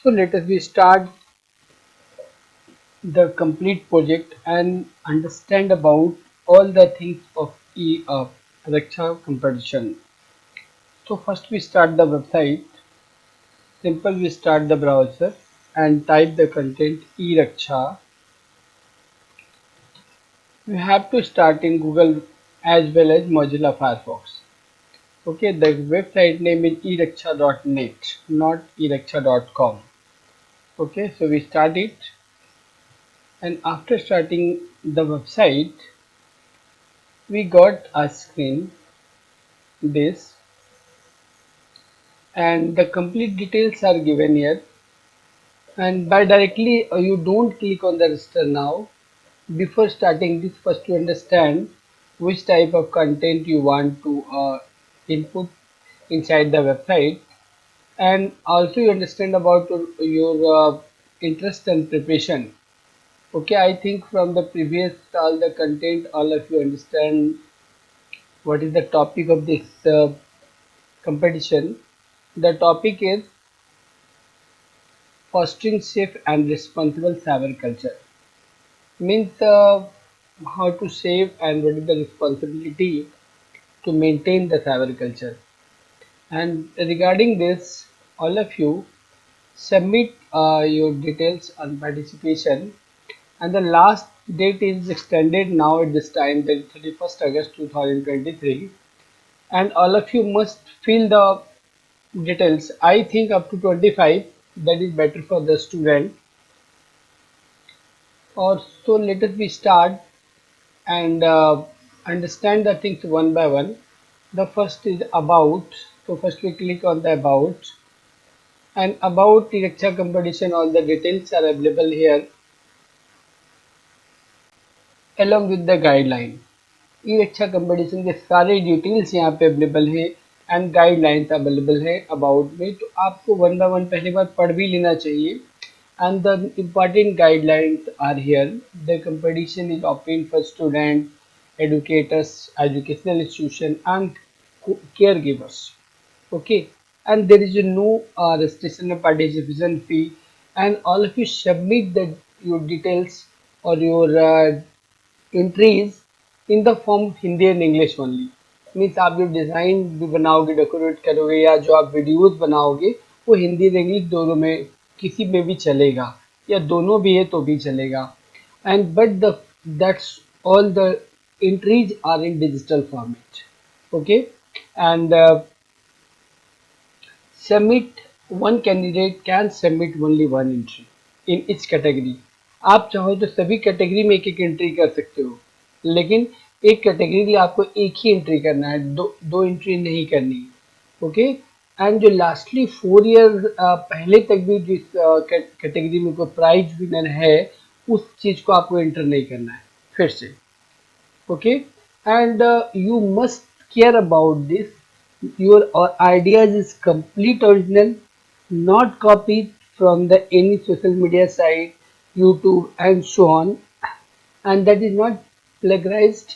So let us we start the complete project and understand about all the things of Raksha competition. So first we start the website. Simple we start the browser and type the content e-Raksha. You have to start in Google as well as Mozilla Firefox. Okay, the website name is eraksha.net, not eraksha.com. Okay, so we start it, and after starting the website, we got a screen this, and the complete details are given here. And by directly, you don't click on the register now. Before starting this, first to understand which type of content you want to input inside the website, and also you understand about your interest and preparation. Okay, I think from the previous all the content, all of you understand what is the topic of this competition. The topic is fostering safe and responsible cyber culture. Means how to save and what is the responsibility to maintain the cyber culture. And regarding this, all of you submit your details on participation, and the last date is extended now at this time, that is 31st August 2023, and all of you must fill the details. I think up to 25, that is better for the student. Or so let us we start and understand the things one by one. The first is about. So first we click on the about, and about the lecture competition, all the details are available here along with the guideline. E Raksha competition के सारे details यहाँ पे available है and guidelines available है about में, तो आपको one by one पहली बार पढ़ भी लेना चाहिए. And the important guidelines are here. The competition is open for student, educators, educational institution and caregivers. Okay, and there is no restriction of participation fee, and all of you submit the your details or your entries in the form Hindi and English only. Means आप जो design भी बनाओगे, decorate करोगे, या जो आप videos बनाओगे, वो हिंदी और इंग्लिश दोनों में किसी में भी चलेगा, या दोनों भी है तो भी चलेगा. And but the that's all the entries are in digital format. Okay, and submit. One candidate can submit only one entry in each category. आप चाहो तो सभी कैटेगरी में एक एक एंट्री कर सकते हो, लेकिन एक कैटेगरी के लिए आपको एक ही एंट्री करना है, दो एंट्री नहीं करनी. ओके, एंड जो लास्टली 4 ईयर पहले तक भी जिस कैटेगरी में कोई प्राइज विनर है, उस चीज़ को आपको एंटर नहीं करना है फिर से. Okay, and you must care about this. Your ideas is complete original, not copied from the any social media site, YouTube and so on, and that is not plagiarized,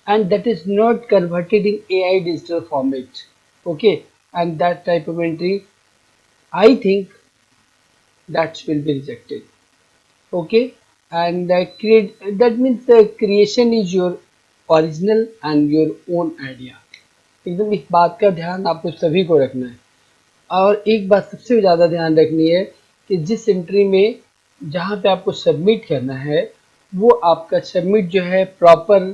and that is not converted in AI digital format. Okay, and that type of entry, I think that will be rejected. Okay, and create, that means the creation is your original and your own idea. एकदम इस बात का ध्यान आपको सभी को रखना है. और एक बात सबसे ज़्यादा ध्यान रखनी है कि जिस एंट्री में जहाँ पे आपको सबमिट करना है, वो आपका सबमिट जो है प्रॉपर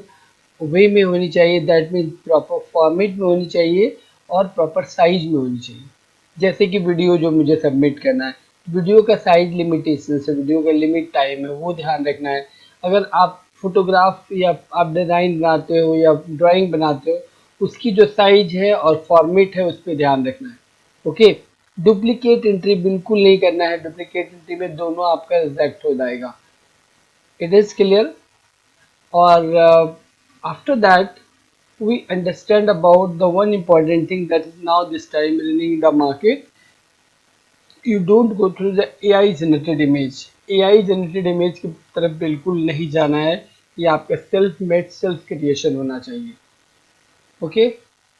वे में होनी चाहिए. दैट मीन्स प्रॉपर फॉर्मेट में होनी चाहिए और प्रॉपर साइज में होनी चाहिए. जैसे कि वीडियो जो मुझे सबमिट करना है, वीडियो का साइज लिमिटेशन है, वीडियो का लिमिट टाइम है, वो ध्यान रखना है. अगर आप फोटोग्राफ या आप डिज़ाइन बनाते हो या ड्राइंग बनाते हो, उसकी जो साइज है और फॉर्मेट है उस पर ध्यान रखना है. ओके, डुप्लीकेट एंट्री बिल्कुल नहीं करना है. डुप्लीकेट एंट्री में दोनों आपका रिजेक्ट हो जाएगा. It is clear. और after that we understand about the one important thing that is now this time running in the market. You don't go through the AI generated image. AI generated image की तरफ बिल्कुल नहीं जाना है. ये आपका self made self creation होना चाहिए. Okay,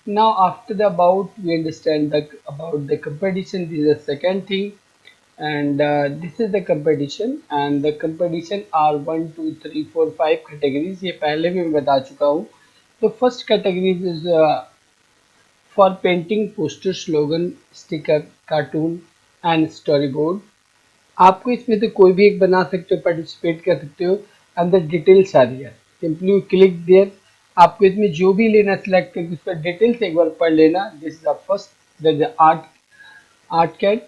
now after the about we understand the about the competition. This is the second thing. and this is the competition and the competition are 1 2 3 4 5 categories. ये पहले भी मैं बता चुका हूँ. The first category is for painting poster, slogan, sticker, cartoon and storyboard. आपको इसमें से कोई भी एक बना सकते हो, पार्टिसिपेट कर सकते हो and the details are here. Simply you click there. आपको इसमें जो भी लेना सिलेक्ट करके उस पर डिटेल्स एक बार पढ़ लेना. This is the first, that the art cat,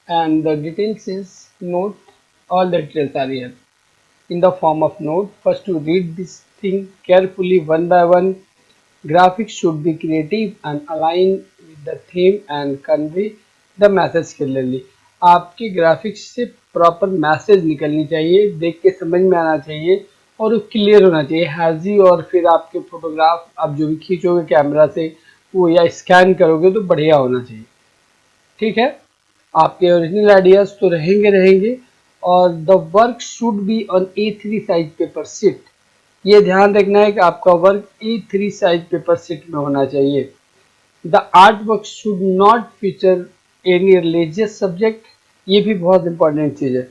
and the details is note. All the details are here in the form of note. First to read this thing carefully one by one. Graphics should be creative and align with the theme and convey the message clearly. आपके graphics से proper message निकलनी चाहिए, देख के समझ में आना चाहिए और वो क्लियर होना चाहिए. हैजी और फिर आपके फोटोग्राफ आप जो भी खींचोगे कैमरा से वो या स्कैन करोगे तो बढ़िया होना चाहिए. ठीक है, आपके ओरिजिनल आइडियाज तो रहेंगे और the work should be on A3 size paper sheet. ये ध्यान रखना है कि आपका work A3 size paper sheet में होना चाहिए. The art work should not feature any religious subject. ये भी बहुत इंपॉर्टेंट चीज़ है.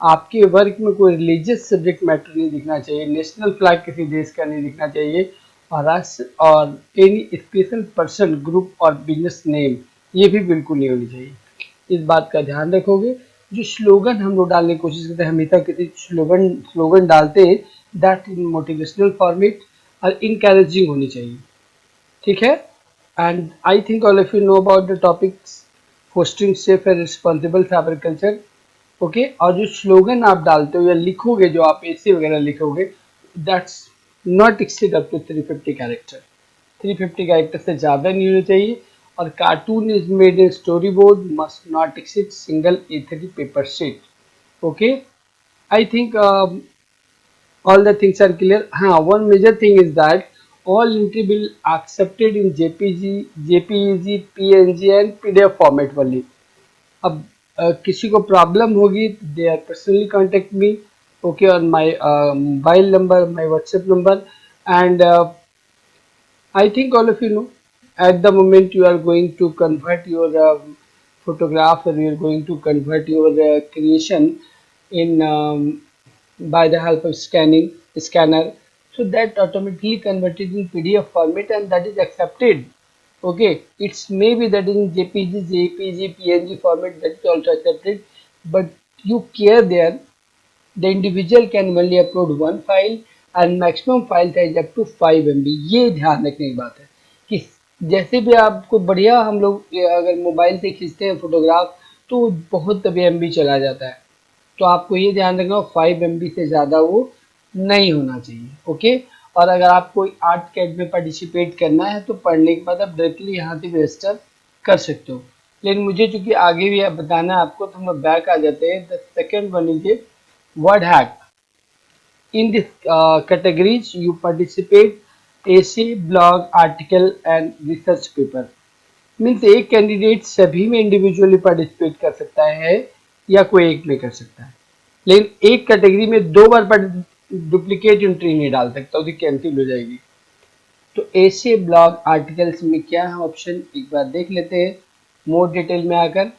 आपके वर्क में कोई रिलीजियस सब्जेक्ट मैटर नहीं दिखना चाहिए, नेशनल फ्लैग किसी देश का नहीं दिखना चाहिए और राष्ट्र और एनी स्पेशल पर्सन, ग्रुप और बिजनेस नेम ये भी बिल्कुल नहीं होनी चाहिए. इस बात का ध्यान रखोगे. जो स्लोगन हम लोग डालने की कोशिश करते हैं, हमेशा किसी स्लोगन डालते हैं दैट इन मोटिवेशनल फॉर्मेट और इनकरेजिंग होनी चाहिए. ठीक है, and I think all of you know about the topics fostering safe and responsible fabric culture. Okay, और जो स्लोगन आप डालते हो या लिखोगे, जो आप ऐसे वगैरह लिखोगे, that's not exceed up to 350 character. 350 character से ज़्यादा नहीं होना चाहिए. और cartoon is made in story board must not exceed single A3 paper sheet. Okay, I think all the things are clear. हाँ, one major thing is that all entry will accepted in JPEG, PNG and PDF format only. अब किसी को problem होगी they are personally contact me, okay, on my mobile number, my WhatsApp number and I think all of you know at the moment you are going to convert your photograph or you are going to convert your creation in by the help of scanner, so that automatically converted in PDF format and that is accepted. Okay, it's maybe that in JPG, PNG format that is also accepted, but you care there the individual can only upload one file and maximum file size up to 5 MB. ये ध्यान रखने की बात है कि जैसे भी आपको बढ़िया हम लोग अगर मोबाइल से खींचते हैं फोटोग्राफ तो बहुत तभी MB चला जाता है. तो आपको ये ध्यान रखना 5 MB से ज़्यादा वो नहीं होना चाहिए. ओके, और अगर आप कोई आर्ट कैट में पार्टिसिपेट करना है तो पढ़ने के बाद आप डायरेक्टली यहाँ से रजिस्टर कर सकते हो. लेकिन मुझे चूँकि आगे भी बताना है आपको तो हम लोग बैक आ जाते हैं. The second one is word hack. In this categories you participate essay, blog, article and research paper. Means एक कैंडिडेट सभी में इंडिविजुअली पार्टिसिपेट कर सकता है या कोई एक में कर सकता है, लेकिन एक कैटेगरी में दो बार डुप्लीकेट एंट्री नहीं डाल सकता, उसकी कैंसिल हो जाएगी. तो ऐसे ब्लॉग आर्टिकल्स में क्या है ऑप्शन एक बार देख लेते हैं मोर डिटेल में आकर.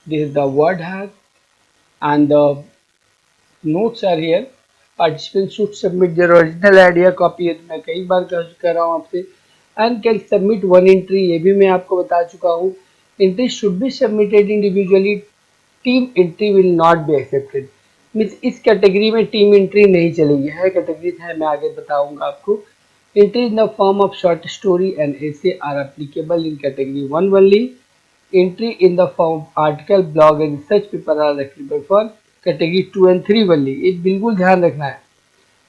This is the word hack and the notes are here. Participants should submit their original idea copy. मैं कई बार कह रहा हूँ आपसे. and can submit one entry, ये भी मैं आपको बता चुका हूँ. entry should be submitted individually. team entry will not be accepted. Means इस कैटेगरी में टीम एंट्री नहीं चलेगी. है कैटेगरीज है, मैं आगे बताऊंगा आपको. entry in the form of short story and essay are applicable in category 1 only. Entry in the form of article, blog and research paper are applicable for category 2 and 3 only. ये बिल्कुल ध्यान रखना है.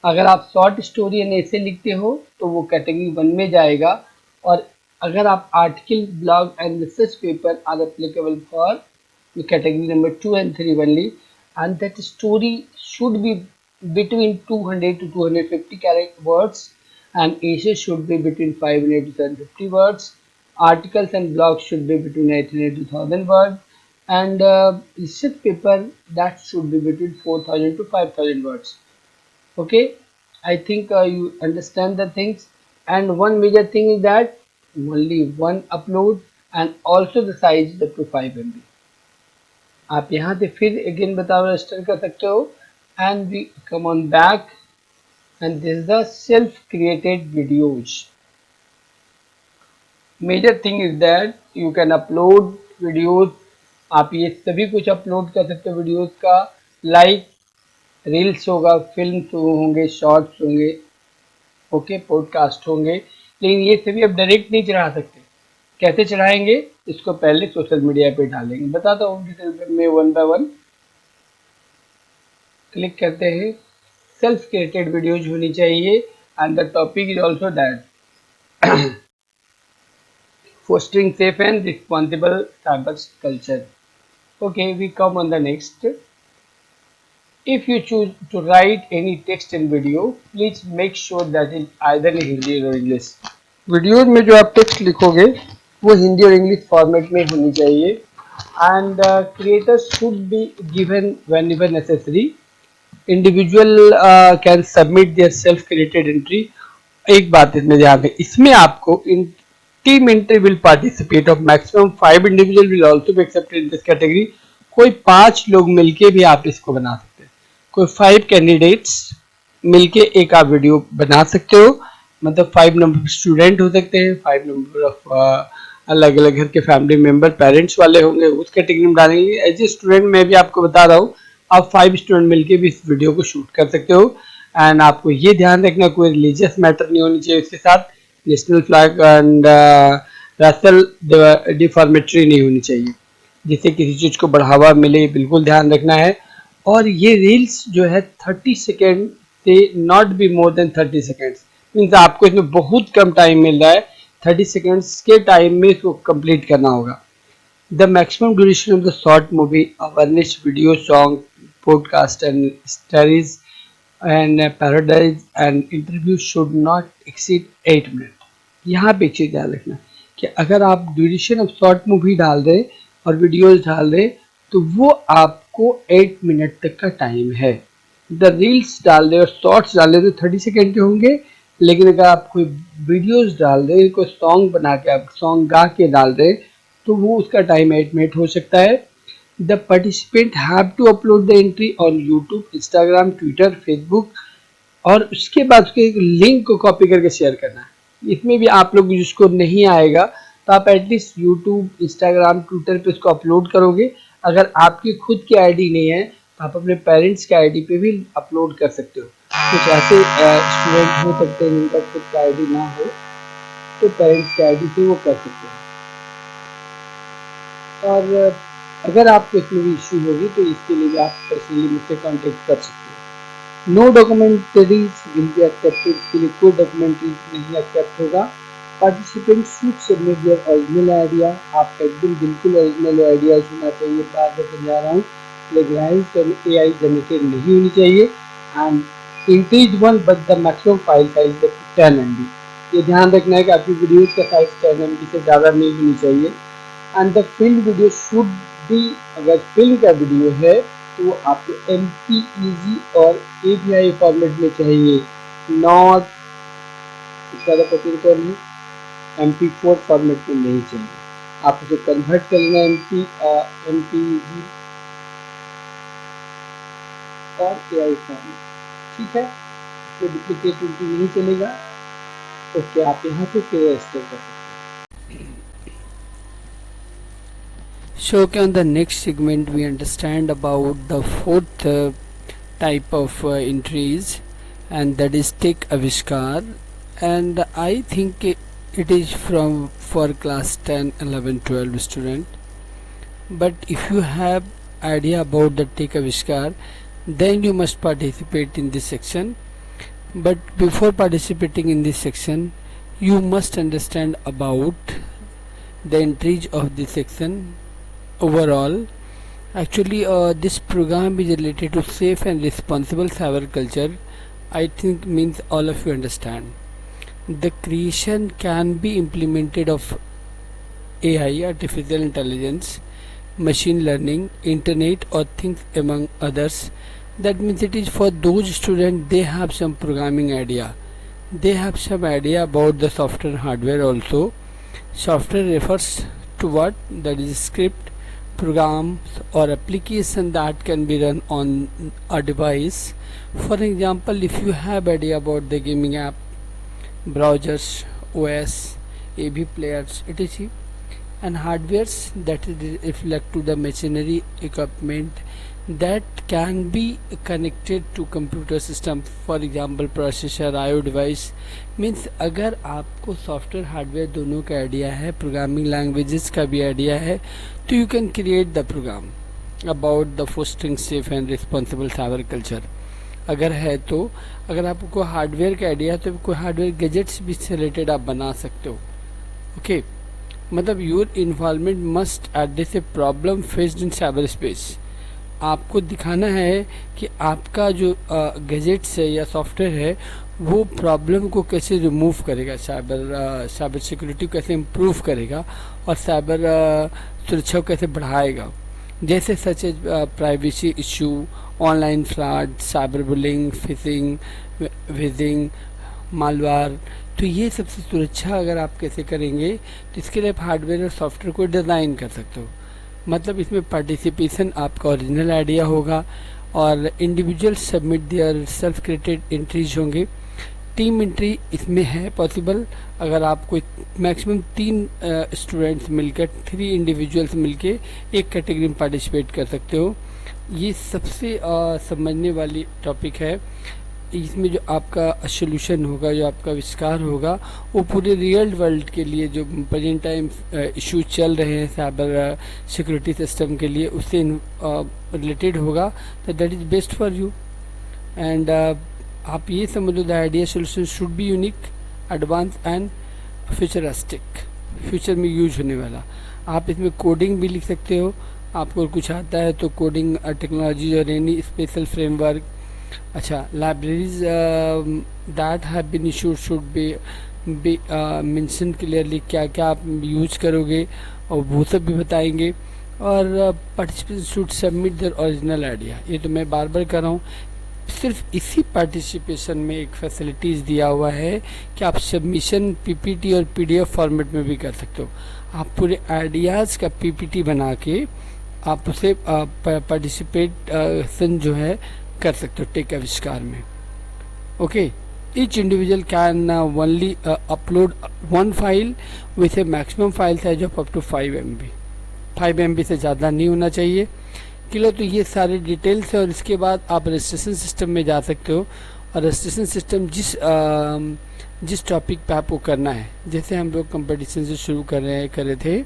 अगर आप शॉर्ट स्टोरी एंड ऐसे लिखते हो तो वो कैटेगरी 1 में जाएगा और अगर आप article, blog and research paper are applicable for category number 2 and 3 only, and that story should be between 200 to 250 words and essay should be between 500 to 750 words. Articles and blogs should be between 800 to 1000 words and research paper that should be between 4000 to 5000 words. Okay, I think you understand the things. And one major thing is that only one upload and also the size is up to 5 MB. आप यहाँ से फिर again बताओ register कर सकते हो and we come on back and this is the self created videos. Major thing is that you can upload videos. आप ये सभी कुछ अपलोड कर सकते हो वीडियोज का, लाइक रील्स होगा, फिल्म्स होंगे, शॉर्ट्स होंगे, ओके, पॉडकास्ट होंगे, लेकिन ये सभी आप डायरेक्ट नहीं चढ़ा सकते. कैसे चढ़ाएंगे, इसको पहले सोशल मीडिया पे डालेंगे. बताता हूँ डिटेल में वन बाय वन. क्लिक करते हैं, सेल्फ क्रिएटेड वीडियोज होनी चाहिए and the topic is also that fostering safe and responsible cyber culture. Okay, we come on the next. If you choose to write any text in video, please make sure that it either in Hindi or English. Videos में जो आप text लिखोगे वो हिंदी और English format में होनी चाहिए and creators should be given whenever necessary. Individual can submit their self created entry. एक बात इसमें ध्यान दें, इसमें आपको इन team entry will participate of maximum 5 individual will also be accepted in this category. कोई 5 लोग मिलके भी आप इसको बना सकते हैं. कोई 5 कैंडिडेट्स मिलके एक आप वीडियो बना सकते हो. मतलब 5 नंबर स्टूडेंट हो सकते हैं, 5 नंबर ऑफ अलग अलग घर के फैमिली मेंबर पेरेंट्स वाले होंगे, उस कैटेगरी में डालेंगे. एज ए स्टूडेंट मैं भी आपको बता रहा हूँ, आप 5 स्टूडेंट मिलके भी इस वीडियो को शूट कर सकते हो. एंड आपको ये ध्यान रखना कोई रिलीजियस मैटर नहीं होनी चाहिए उसके साथ. नेशनल फ्लैग एंड रास्टल डिफॉर्मेटरी नहीं होनी चाहिए जिससे किसी चीज़ को बढ़ावा मिले, बिल्कुल ध्यान रखना है. और ये रील्स जो है 30 सेकेंड से not be more than 30 seconds. Means आपको इसमें बहुत कम टाइम मिल रहा है, 30 सेकेंड्स के टाइम में इसको कंप्लीट करना होगा. The maximum duration of the short movie, awareness video, song, podcast and stories and paradise and interview should not exceed 8 minute. यहाँ पे एक चीज़ ध्यान रखना कि अगर आप ड्यूरेशन ऑफ शॉर्ट मूवी डाल रहे और वीडियोस डाल रहे तो वो आपको 8 मिनट तक का टाइम है. द रील्स डाल रहे और शॉर्ट्स डाल रहे तो 30 सेकेंड के होंगे, लेकिन अगर आप कोई वीडियोस डाल रहे, कोई सॉन्ग बना के आप सॉन्ग गा के डाल रहे तो वो उसका टाइम 8 मिनट हो सकता है. The participant have to upload the entry on YouTube, Instagram, Twitter, Facebook और उसके बाद उसके एक लिंक को कॉपी करके शेयर करना है. इसमें भी आप लोग जिसको नहीं आएगा तो आप एटलीस्ट यूट्यूब, इंस्टाग्राम, ट्विटर पे उसको अपलोड करोगे. अगर आपकी खुद की आईडी नहीं है तो आप अपने पेरेंट्स के आईडी पे भी अपलोड कर सकते हो. कुछ ऐसे स्टूडेंट हो सकते हैं जिनका खुद का आईडी ना हो तो पेरेंट्स के आईडी से वो कर सकते हैं. और अगर आपको इसमें भी इश्यू होगी तो इसके लिए भी आप पर्सनली मुझसे कॉन्टेक्ट कर सकते हो. No documentaries will be accepted. इसके लिए कोई डॉक्यूमेंट्रीज नहीं एक्सेप्ट होगा. Participant should submit their original idea. आपका एकदम बिल्कुल ओरिजिनल आइडियाज होना चाहिए. बार बार समझा रहा हूँ, प्लेगराइज्ड और AI जनरेटेड नहीं होनी चाहिए. And increase one but the maximum file size 10 MB. ये ध्यान रखना है कि आपकी वीडियोज का साइज 10 MB से ज़्यादा नहीं होनी चाहिए. And the film video should भी, अगर फिल्म का वीडियो है तो आपको MPEG और AVI फॉर्मेट में चाहिए, नॉट ज़्यादा पसंद करनी MP4 फॉर्मेट में नहीं चाहिए. आप उसे कन्वर्ट कर लेना MPEG और AI फॉर्मेट. ठीक है, इसमें डुप्लीकेट नहीं चलेगा. ओके, आप यहाँ पे फिर रजिस्टर कर सकते हैं. So okay, on the next segment we understand about the fourth type of entries, and that is Tech Aavishkaar, and I think it is for class 10, 11, 12 student. But if you have idea about the Tech Aavishkaar, then you must participate in this section. But before participating in this section, you must understand about the entries of this section. Overall, actually this program is related to safe and responsible cyber culture. I think means all of you understand. The creation can be implemented of AI, artificial intelligence, machine learning, internet or things among others. That means it is for those students, they have some programming idea, they have some idea about the software and hardware also. Software refers to what? That is script, programs or application that can be run on a device. For example, if you have idea about the gaming app, browsers, OS, AV players, etc., and hardwares that reflect to the machinery equipment that can be connected to computer system, for example processor, IO device. Means अगर आपको software hardware दोनों का idea है, programming languages का भी idea है, तो you can create the program about the fostering safe and responsible cyber culture. अगर है तो, अगर आपको हार्डवेयर का आइडिया है तो कोई हार्डवेयर गैजेट्स भी से रिलेटेड आप बना सकते हो. ओके मतलब your involvement must address a problem faced in cyber space. आपको दिखाना है कि आपका जो गैजेट्स है या सॉफ्टवेयर है वो प्रॉब्लम को कैसे रिमूव करेगा, साइबर सिक्योरिटी को कैसे इम्प्रूव करेगा और साइबर सुरक्षा को कैसे बढ़ाएगा, जैसे such as privacy issue, online fraud, cyber bullying, phishing, vishing, malware. तो ये सबसे सुरक्षा अगर आप कैसे करेंगे तो इसके लिए आप हार्डवेयर और सॉफ्टवेयर को डिज़ाइन कर सकते हो. मतलब इसमें पार्टिसिपेशन आपका ओरिजिनल आइडिया होगा और individual submit their self created entries होंगे. टीम एंट्री इसमें है पॉसिबल. अगर आपको मैक्सिमम 3 स्टूडेंट्स मिलकर, 3 इंडिविजुअल्स मिलकर एक कैटेगरी में पार्टिसिपेट कर सकते हो. ये सबसे समझने वाली टॉपिक है. इसमें जो आपका सोल्यूशन होगा, जो आपका आविष्कार होगा, वो पूरे रियल वर्ल्ड के लिए जो प्रेजेंट टाइम इशू चल रहे हैं साइबर सिक्योरिटी सिस्टम के लिए, उससे रिलेटेड होगा. तो that is best for you. And आप ये समझ लो the idea solution should be unique, advance and futuristic, future में यूज होने वाला. आप इसमें कोडिंग भी लिख सकते हो. आपको कुछ आता है तो कोडिंग टेक्नोलॉजी और एनी स्पेशल फ्रेमवर्क. अच्छा, libraries that have been issued should be mention clearly, क्या क्या आप यूज करोगे और वो सब भी बताएंगे. और participants should submit their original idea. ये तो मैं बार बार कर रहा हूँ. सिर्फ इसी पार्टिसिपेशन में एक फैसिलिटीज़ दिया हुआ है कि आप सबमिशन पीपीटी और पीडीएफ फॉर्मेट में भी कर सकते हो. आप पूरे आइडियाज़ का पीपीटी बना के आप उसे पार्टिसिपेशन जो है कर सकते हो टेक आविष्कार में. Okay, each individual can only upload 1 file with a maximum file size of up to 5 MB. 5 MB से ज़्यादा नहीं होना चाहिए किलो. तो ये सारे डिटेल्स है. और इसके बाद आप रजिस्ट्रेशन सिस्टम में जा सकते हो. और रजिस्ट्रेशन सिस्टम जिस टॉपिक पे आपको करना है, जैसे हम लोग कंपटीशन से शुरू करे थे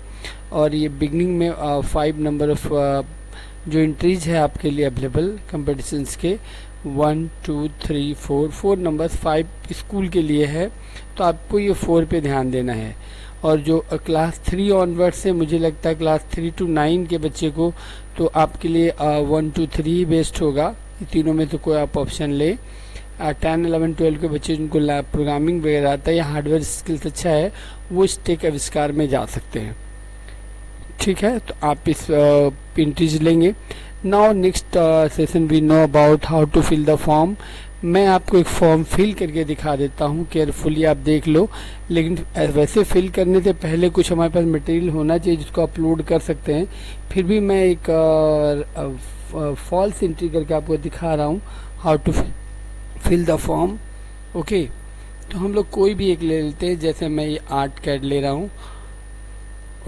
और ये बिगनिंग में 5 नंबर ऑफ जो एंट्रीज है आपके लिए अवेलेबल कंपटीशंस के, 1 2 3 4 नंबर्स, 5 स्कूल के लिए है. तो आपको ये 4 पे ध्यान देना है. और जो क्लास 3 ऑनवर्ड से, मुझे लगता है क्लास 3 to 9 के बच्चे को तो आपके लिए 1 2 3 बेस्ट होगा. ये तीनों में तो कोई आप ऑप्शन ले. 10 11 12 के बच्चे जिनको प्रोग्रामिंग वगैरह आता है या हार्डवेयर स्किल्स अच्छा है, वो इस टेक आविष्कार में जा सकते हैं. ठीक है, तो आप इस एंट्रीज लेंगे. Now next session we know about how to fill the form. मैं आपको एक फॉर्म फिल करके दिखा देता हूँ, केयरफुली आप देख लो. लेकिन वैसे फिल करने से पहले कुछ हमारे पास मटेरियल होना चाहिए जिसको अपलोड कर सकते हैं. फिर भी मैं एक फॉल्स एंट्री करके आपको दिखा रहा हूँ how to fill the form. Okay, तो हम लोग कोई भी एक ले लेते हैं. जैसे मैं ये आर्ट कैड ले रहा हूँ.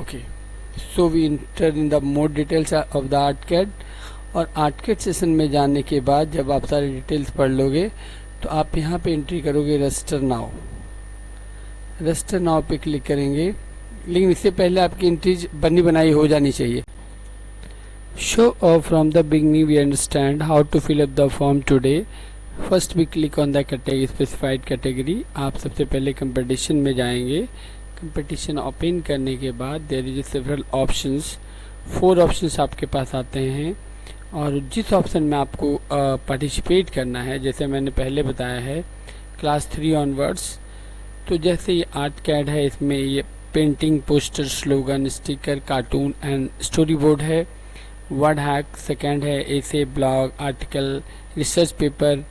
Okay, so we enter in the more details of the art CAD. और आर्ट कैड सेशन में जाने के बाद जब आप सारे डिटेल्स पढ़ लोगे तो आप यहाँ पे एंट्री करोगे रजिस्टर नाउ. रजिस्टर नाउ पे क्लिक करेंगे. लेकिन इससे पहले आपकी एंट्रीज बनी बनाई हो जानी चाहिए. So from the beginning we understand how to fill up the form today. First we click on the category, specified category. आप सबसे पहले कंपटीशन में जाएंगे. कंपटीशन ओपन करने के बाद there is several options. 4 options आपके पास आते हैं. और जिस ऑप्शन में आपको पार्टिसिपेट करना है, जैसे मैंने पहले बताया है क्लास 3 ऑनवर्ड्स, तो जैसे ये आर्ट कैड है, इसमें ये painting, poster, slogan, sticker, cartoon and story board है. वर्ड हैक सेकेंड है, एसे, ब्लॉग, आर्टिकल, रिसर्च पेपर.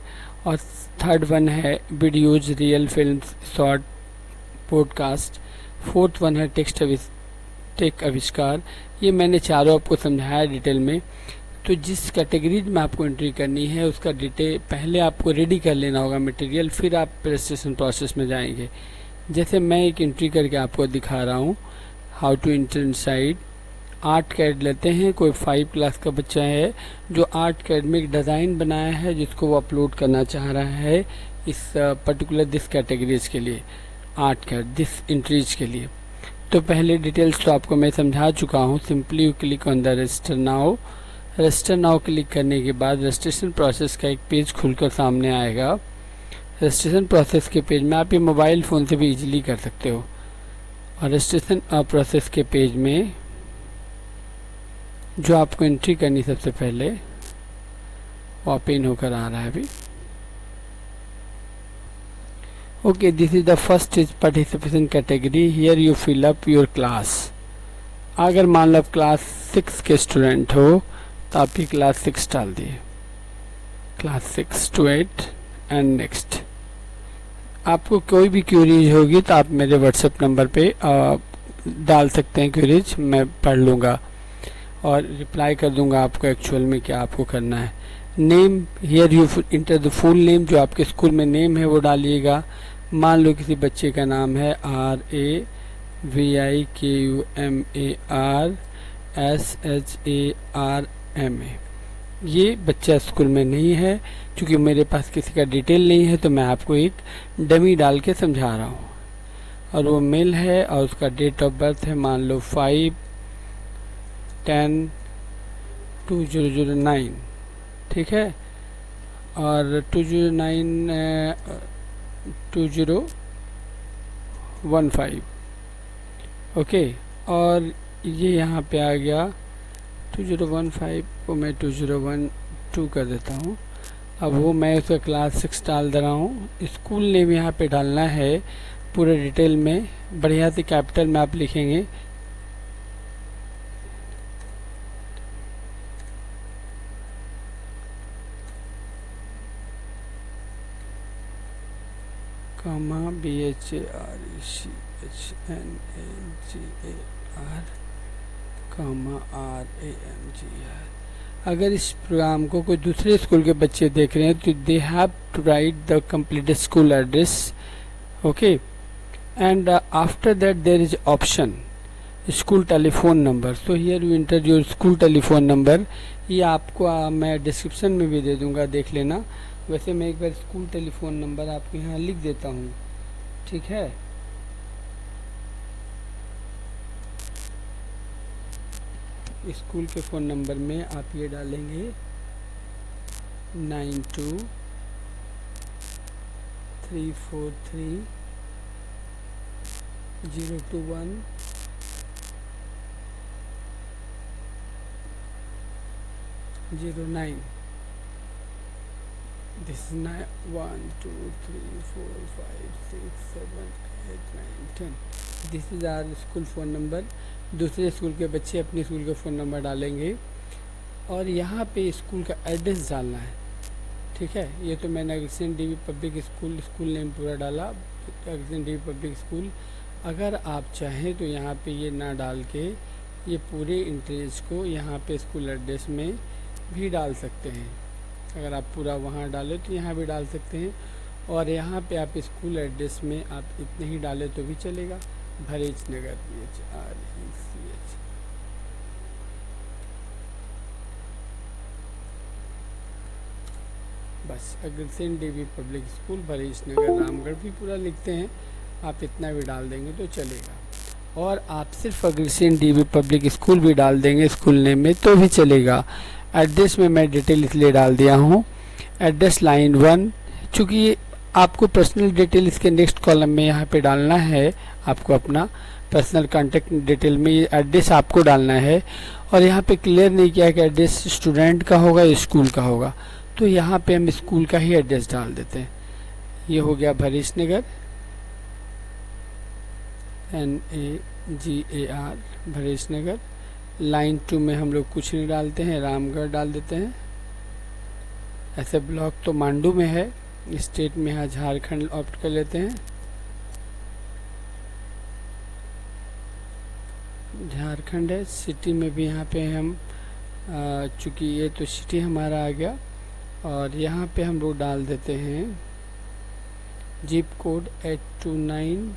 और थर्ड वन है videos, real films, short, podcast. Fourth one है टेक्स्ट टेक आविष्कार, ये मैंने चारों आपको समझाया डिटेल में। तो जिस कैटेगरीज में आपको एंट्री करनी है उसका डिटेल पहले आपको रेडी कर लेना होगा मटेरियल, फिर आप रजिस्ट्रेशन प्रोसेस में जाएंगे। जैसे मैं एक एंट्री करके आपको दिखा रहा हूँ, how to enter inside. Art CAD लेते हैं, कोई 5 क्लास का बच्चा है जो आर्ट कैड में एक डिज़ाइन बनाया है जिसको वो अपलोड करना चाह रहा है इस पर्टिकुलर दिस कैटेगरीज के लिए, आर्ट कैड दिस एंट्रीज के लिए। तो पहले डिटेल्स तो आपको मैं समझा चुका हूँ। Simply you click on the register now. Register now click करने के बाद रजिस्ट्रेशन प्रोसेस का एक पेज खुलकर सामने आएगा। रजिस्ट्रेशन प्रोसेस के पेज में आप ये मोबाइल फ़ोन से भी इजीली कर सकते हो। और रजिस्ट्रेशन प्रोसेस के पेज में जो आपको एंट्री करनी सबसे पहले वो ओपन होकर आ रहा है अभी। Okay, this is the first is participation category. Here you fill up your class. अगर मान लो आप क्लास 6 के स्टूडेंट हो तो आप ही क्लास 6 डाल दिए, क्लास 6 to 8 एंड नेक्स्ट। आपको कोई भी क्वेरीज होगी तो आप मेरे व्हाट्सएप नंबर पे डाल सकते हैं क्वेरीज, मैं पढ़ लूँगा और रिप्लाई कर दूंगा आपको एक्चुअल में क्या आपको करना है। Name, here you enter the full name, जो आपके स्कूल में नेम है वो डालिएगा। मान लो किसी बच्चे का नाम है RAVIKUMARSHARMA। ये बच्चा स्कूल में नहीं है, क्योंकि मेरे पास किसी का डिटेल नहीं है तो मैं आपको एक डमी डाल के समझा रहा हूँ। और वो मेल है और उसका डेट ऑफ बर्थ है मान लो 5/10/2009, ठीक है। और 2015, ओके। और ये यहाँ पे आ गया 2015 को मैं 2012 कर देता हूँ। अब वो मैं उसका क्लास 6 डाल दे रहा हूँ। स्कूल नेम यहाँ पे डालना है पूरे डिटेल में, बढ़िया से कैपिटल में आप लिखेंगे। Comma BHARECHNAGAR comma RAMGR। अगर इस प्रोग्राम को कोई दूसरे स्कूल के बच्चे देख रहे हैं तो they have to write the complete school address, okay. And after that there is option school telephone number. So here you enter your school telephone number. ये आपको मैं डिस्क्रिप्शन में भी दे दूंगा, देख लेना। वैसे मैं एक बार स्कूल टेलीफोन नंबर आपके यहाँ लिख देता हूँ, ठीक है। स्कूल के फ़ोन नंबर में आप ये डालेंगे 9234302109। This is 1 2 3 4 5 6 7 8 9 10। This is our school phone number. दूसरे स्कूल के बच्चे अपने स्कूल का फ़ोन नंबर डालेंगे और यहाँ पे स्कूल का एड्रेस डालना है, ठीक है। ये तो मैंने Agrasen DV public school, school name पूरा डाला, अग्रसेन डीवी पब्लिक स्कूल। अगर आप चाहें तो यहाँ पे ये ना डाल के ये पूरे इंटरेज को यहाँ पे स्कूल एड्रेस में भी डाल सकते हैं। अगर आप पूरा वहाँ डालें तो यहाँ भी डाल सकते हैं। और यहाँ पे आप स्कूल एड्रेस में आप इतने ही डालें तो भी चलेगा, भरेच नगर BHRECH। बस अग्रसेन डीवी पब्लिक स्कूल भरेच नगर रामगढ़ भी पूरा लिखते हैं, आप इतना भी डाल देंगे तो चलेगा। और आप सिर्फ अग्रसेन डीवी पब्लिक स्कूल भी डाल देंगे स्कूल नेम में तो भी चलेगा। एड्रेस में मैं डिटेल इसलिए डाल दिया हूँ, एड्रेस लाइन 1, चूँकि आपको पर्सनल डिटेल इसके नेक्स्ट कॉलम में यहाँ पे डालना है। आपको अपना पर्सनल कांटेक्ट डिटेल में ये एड्रेस आपको डालना है। और यहाँ पे क्लियर नहीं किया कि एड्रेस स्टूडेंट का होगा या स्कूल का होगा, तो यहाँ पे हम स्कूल का ही एड्रेस डाल देते हैं। ये हो गया भरेच नगर NAGAR भरेच नगर। लाइन 2 में हम लोग कुछ नहीं डालते हैं, रामगढ़ डाल देते हैं। ऐसे ब्लॉक तो मांडू में है, स्टेट में यहाँ झारखंड ऑप्ट कर लेते हैं। झारखंड है। सिटी में भी यहाँ पे हम चूँकि ये तो सिटी हमारा आ गया, और यहाँ पे हम लोग डाल देते हैं जिप कोड 829,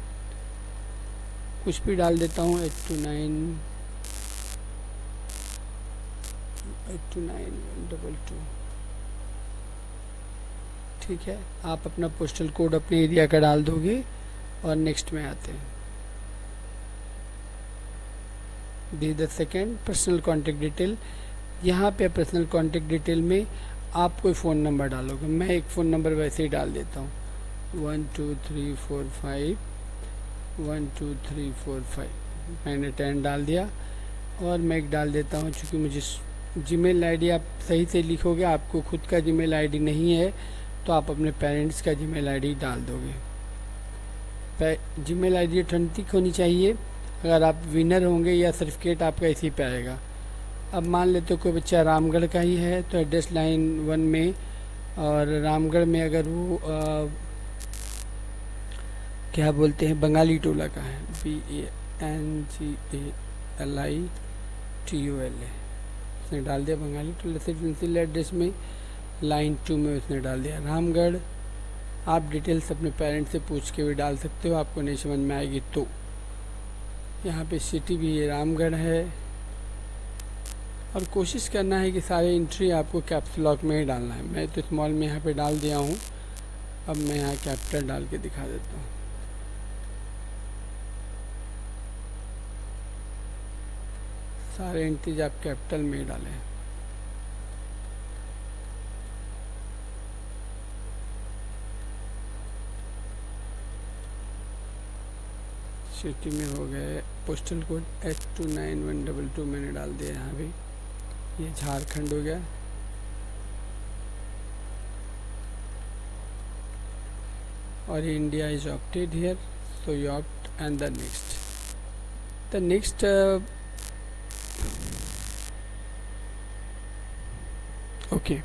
कुछ भी डाल देता हूँ, 829 ठीक है। आप अपना पोस्टल कोड अपने एरिया का डाल दोगे और नेक्स्ट में आते हैं। The second personal contact detail, यहाँ पे पर्सनल कॉन्टेक्ट डिटेल में आप कोई फ़ोन नंबर डालोगे। मैं एक फ़ोन नंबर वैसे ही डाल देता हूँ, 12345 12345, मैंने 10 डाल दिया। और मैं एक डाल देता हूँ, चूँकि मुझे जीमेल आईडी आप सही से लिखोगे, आपको खुद का जीमेल आईडी नहीं है तो आप अपने पेरेंट्स का जीमेल आईडी डाल दोगे। जीमेल आईडी ऑथेंटिक होनी चाहिए, अगर आप विनर होंगे या सर्टिफिकेट आपका इसी पे आएगा। अब मान लेते हो कोई बच्चा रामगढ़ का ही है तो एड्रेस लाइन 1 में, और रामगढ़ में अगर वो क्या बोलते हैं बंगाली टोला का है, BANGALITOLA, उसने डाल दिया बंगाली टोला रेसिडेंशियल एड्रेस में, लाइन 2 में उसने डाल दिया रामगढ़। आप डिटेल्स अपने पेरेंट्स से पूछ के भी डाल सकते हो, आपको नहीं समझ में आएगी तो। यहाँ पे सिटी भी ये रामगढ़ है, और कोशिश करना है कि सारे एंट्री आपको कैप्स लॉक में ही डालना है। मैं तो स्मॉल में यहाँ पे डाल दिया हूँ, अब मैं यहाँ कैपिटल डाल के दिखा देता हूँ। सारे एंट्रीज आप कैपिटल में ही डालें। सिटी में हो गए, पोस्टल कोड 829122 मैंने डाल दिया यहाँ भी, ये झारखंड हो गया। और India is opted here, so you opt and the next okay.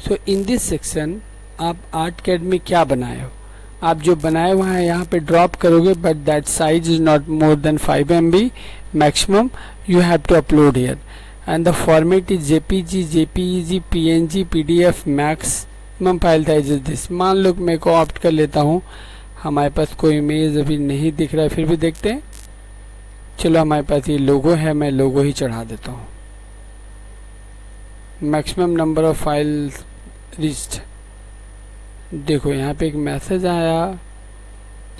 So in this section आप आर्ट कैड में क्या बनाए हो, आप जो बनाए हुआ है यहाँ पे ड्रॉप करोगे, but that size is not more than 5 MB maximum you have to upload here, and the format is JPG, JPEG, PNG, PDF, maximum file size is this. मान लो मैं को ऑप्ट कर लेता हूँ, हमारे पास कोई इमेज अभी नहीं दिख रहा है, फिर भी देखते हैं। चलो हमारे पास ये लोगो है, मैं लोगो ही चढ़ा देता हूँ। Maximum number of files reached, देखो यहाँ पे एक मैसेज आया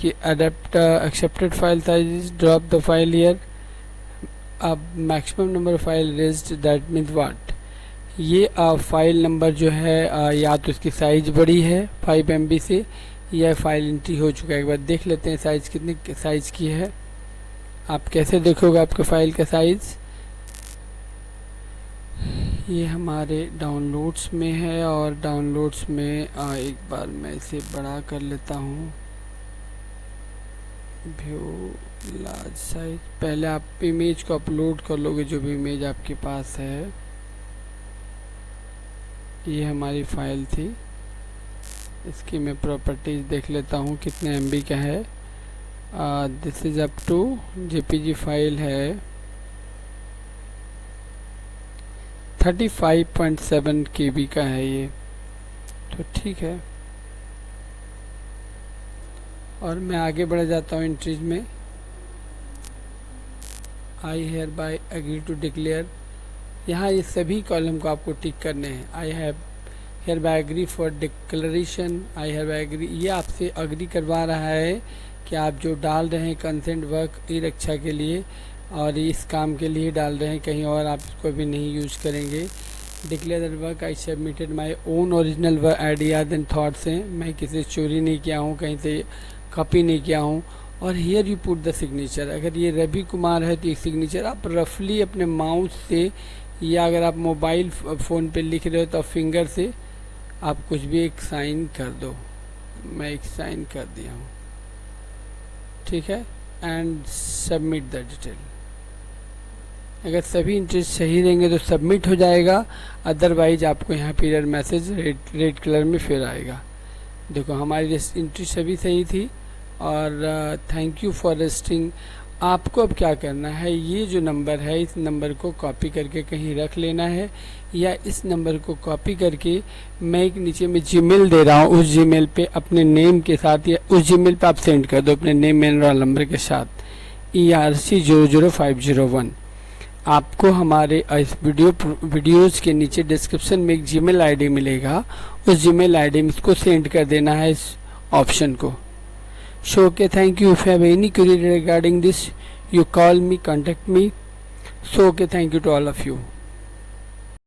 कि adept accepted file size, drop the file here. अब maximum number of file reached, that means what, ये फाइल नंबर जो है या तो इसकी साइज बड़ी है 5 MB से, या फाइल एंट्री हो चुका है। एक बार देख लेते हैं साइज कितने साइज की है। आप कैसे देखोगे आपके फाइल का साइज, ये हमारे डाउनलोड्स में है, और डाउनलोड्स में एक बार मैं इसे बड़ा कर लेता हूँ, व्यू लार्ज साइज। पहले आप इमेज को अपलोड कर लोगे, जो भी इमेज आपके पास है। ये हमारी फाइल थी, इसकी मैं प्रॉपर्टीज देख लेता हूँ कितने MB का है। This is up to JPG file है 35.7 KB का है ये, तो ठीक है। और मैं आगे बढ़ जाता हूँ एंट्रीज में। I hereby agree to declare, यहाँ ये सभी कॉलम को आपको टिक करने हैं। I have hereby agree for declaration, I have agree, ये आपसे एग्री करवा रहा है कि आप जो डाल रहे हैं कंसेंट वर्क ई रक्षा के लिए और इस काम के लिए डाल रहे हैं, कहीं और आप इसको भी नहीं यूज करेंगे। Declare that work I submitted my own original work ideas and thoughts हैं, मैं किसी से चोरी नहीं किया हूँ, कहीं से कॉपी नहीं किया हूँ। और here you put the signature, अगर ये रवि कुमार है तो एक सिग्नेचर आप रफली अपने माउस से, या अगर आप मोबाइल फ़ोन पे लिख रहे हो तो फिंगर से आप कुछ भी एक साइन कर दो। मैं एक साइन कर दिया हूँ, ठीक है, एंड सबमिट द डिटेल। अगर सभी इंट्रीज सही रहेंगे तो सबमिट हो जाएगा, अदरवाइज आपको यहाँ पे एरर मैसेज रेड कलर में फिर आएगा। देखो हमारी इंट्री सभी सही थी, और थैंक यू फॉर रजिस्टरिंग आपको अब क्या करना है, ये जो नंबर है इस नंबर को कॉपी करके कहीं रख लेना है, या इस नंबर को कॉपी करके मैं एक नीचे में जीमेल दे रहा हूँ, उस जीमेल पे अपने नेम के साथ या उस जीमेल पे आप सेंड कर दो अपने नेम एंड रोल नंबर के साथ ERC00501। आपको हमारे इस वीडियोज़ के नीचे डिस्क्रिप्शन में एक जीमेल आईडी मिलेगा, उस जीमेल आईडी में इसको सेंड कर देना है इस ऑप्शन को। So okay, thank you. If you have any query regarding this, you call me, contact me. So okay, thank you to all of you.